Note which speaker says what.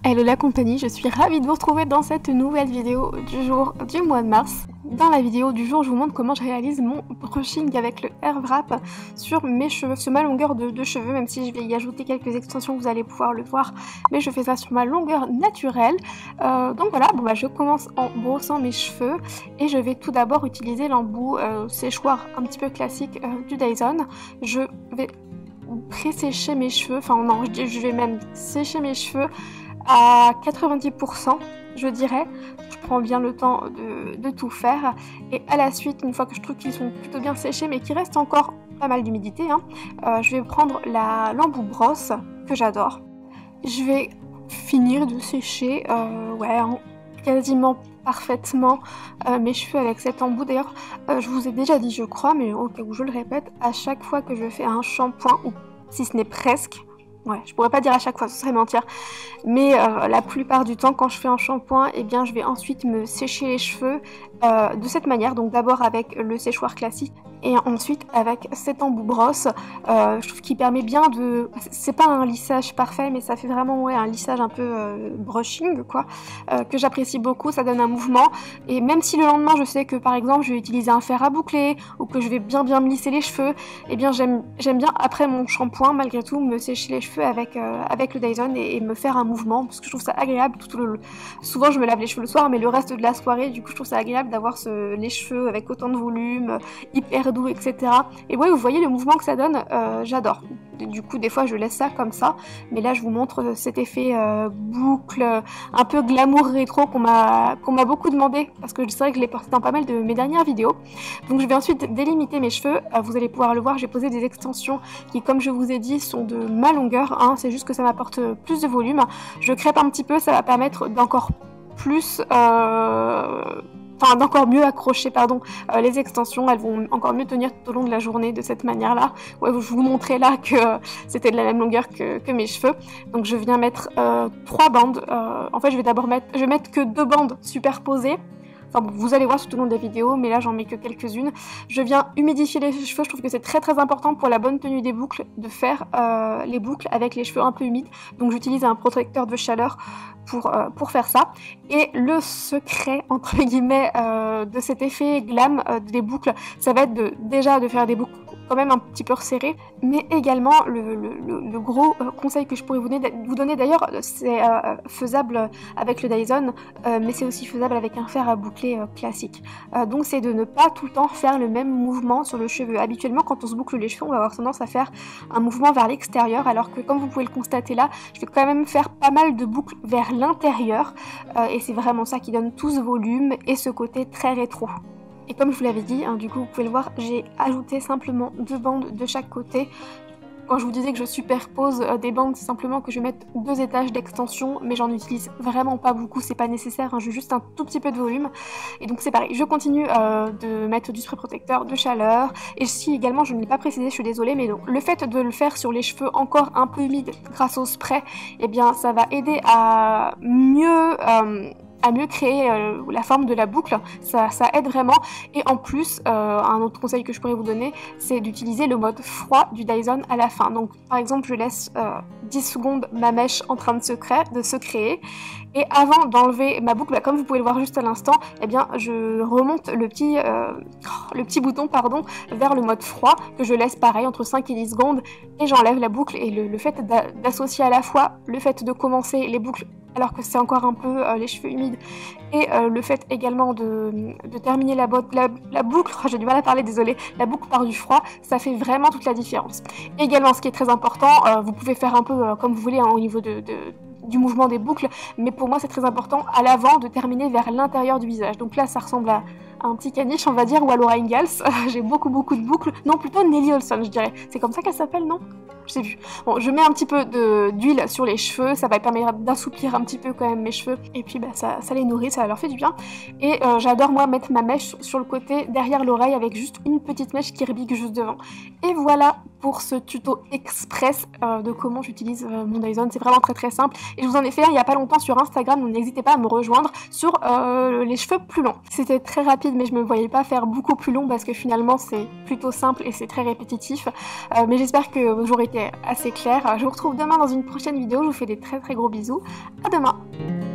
Speaker 1: Hello la compagnie, je suis ravie de vous retrouver dans cette nouvelle vidéo du jour du mois de mars. Dans la vidéo du jour, je vous montre comment je réalise mon brushing avec le Hair Wrap sur mes cheveux, sur ma longueur de cheveux, même si je vais y ajouter quelques extensions, vous allez pouvoir le voir, mais je fais ça sur ma longueur naturelle. Donc voilà, je commence en brossant mes cheveux et je vais tout d'abord utiliser l'embout séchoir un petit peu classique du Dyson. Je vais pré-sécher mes cheveux, enfin non, je vais même sécher mes cheveux à 90%, je dirais. Je prends bien le temps de tout faire et à la suite, une fois que je trouve qu'ils sont plutôt bien séchés mais qu'il reste encore pas mal d'humidité, je vais prendre l'embout brosse que j'adore. Je vais finir de sécher quasiment parfaitement mes cheveux avec cet embout. D'ailleurs, je vous ai déjà dit, je crois, mais au cas où je le répète, à chaque fois que je fais un shampoing, ou si ce n'est presque, je pourrais pas dire à chaque fois, ce serait mentir, mais la plupart du temps quand je fais un shampoing, eh bien je vais ensuite me sécher les cheveux de cette manière, donc d'abord avec le séchoir classique et ensuite avec cet embout brosse. Je trouve qu'il permet bien de... C'est pas un lissage parfait, mais ça fait vraiment un lissage un peu brushing quoi, que j'apprécie beaucoup, ça donne un mouvement. Et même si le lendemain je sais que par exemple je vais utiliser un fer à boucler ou que je vais bien me lisser les cheveux, eh bien j'aime bien après mon shampoing malgré tout me sécher les cheveux avec le Dyson et me faire un mouvement parce que je trouve ça agréable. Souvent je me lave les cheveux le soir, mais le reste de la soirée, du coup je trouve ça agréable d'avoir les cheveux avec autant de volume, hyper doux, etc. Et ouais, vous voyez le mouvement que ça donne, j'adore. Du coup des fois je laisse ça comme ça, mais là je vous montre cet effet boucle, un peu glamour rétro qu'on m'a beaucoup demandé, parce que c'est vrai que je l'ai porté dans pas mal de mes dernières vidéos. Donc je vais ensuite délimiter mes cheveux, vous allez pouvoir le voir, j'ai posé des extensions qui, comme je vous ai dit, sont de ma longueur, c'est juste que ça m'apporte plus de volume. Je crêpe un petit peu, ça va permettre d'encore plus... d'encore mieux accrocher les extensions, elles vont encore mieux tenir tout au long de la journée de cette manière là. Ouais, je vous montrais là que c'était de la même longueur que mes cheveux. Donc je viens mettre 3 bandes, en fait je vais mettre que 2 bandes superposées. Enfin bon, vous allez voir tout au long de la vidéo, mais là j'en mets que quelques-unes. Je viens humidifier les cheveux, je trouve que c'est très très important pour la bonne tenue des boucles de faire les boucles avec les cheveux un peu humides. Donc j'utilise un protecteur de chaleur pour faire ça. Et le secret, entre guillemets, de cet effet glam des boucles, ça va être déjà de faire des boucles quand même un petit peu resserrées, mais également le gros conseil que je pourrais vous donner d'ailleurs, c'est faisable avec le Dyson, mais c'est aussi faisable avec un fer à boucler classique. Donc c'est de ne pas tout le temps faire le même mouvement sur le cheveu. Habituellement quand on se boucle les cheveux, on va avoir tendance à faire un mouvement vers l'extérieur, alors que comme vous pouvez le constater là, je vais quand même faire pas mal de boucles vers l'intérieur, et c'est vraiment ça qui donne tout ce volume et ce côté très rétro. Et comme je vous l'avais dit, du coup vous pouvez le voir, j'ai ajouté simplement 2 bandes de chaque côté. Quand je vous disais que je superpose des bandes, c'est simplement que je vais mettre 2 étages d'extension, mais j'en utilise vraiment pas beaucoup, c'est pas nécessaire, je veux juste un tout petit peu de volume. Et donc c'est pareil, je continue de mettre du spray protecteur de chaleur. Et si également, je ne l'ai pas précisé, je suis désolée, mais donc, le fait de le faire sur les cheveux encore un peu humides grâce au spray, eh bien ça va aider à mieux créer la forme de la boucle, ça aide vraiment. Et en plus, un autre conseil que je pourrais vous donner, c'est d'utiliser le mode froid du Dyson à la fin. Donc par exemple, je laisse 10 secondes ma mèche en train de se créer, et avant d'enlever ma boucle, comme vous pouvez le voir juste à l'instant, eh bien je remonte le petit bouton vers le mode froid, que je laisse pareil entre 5 et 10 secondes, et j'enlève la boucle. Et le fait d'associer à la fois le fait de commencer les boucles alors que c'est encore un peu les cheveux humides, et le fait également de terminer la boucle, j'ai du mal à parler, désolée, la boucle par du froid, ça fait vraiment toute la différence. Et également, ce qui est très important, vous pouvez faire un peu comme vous voulez au niveau du mouvement des boucles, mais pour moi c'est très important à l'avant de terminer vers l'intérieur du visage. Donc là ça ressemble à un petit caniche, on va dire, ou à Laura Ingalls. J'ai beaucoup de boucles, non, plutôt Nelly Olson je dirais, c'est comme ça qu'elle s'appelle, non? Je sais plus. Bon, je mets un petit peu d'huile sur les cheveux, ça va permettre d'assouplir un petit peu quand même mes cheveux, et puis ça les nourrit, ça leur fait du bien. Et j'adore moi mettre ma mèche sur le côté derrière l'oreille avec juste une petite mèche qui rebique juste devant. Et voilà pour ce tuto express de comment j'utilise mon Dyson. C'est vraiment très très simple, et je vous en ai fait un il y a pas longtemps sur Instagram, donc n'hésitez pas à me rejoindre sur les cheveux plus longs. C'était très rapide rapide, mais je me voyais pas faire beaucoup plus long parce que finalement c'est plutôt simple et c'est très répétitif. Mais j'espère que j'aurai été assez claire. Je vous retrouve demain dans une prochaine vidéo, je vous fais des très gros bisous. À demain!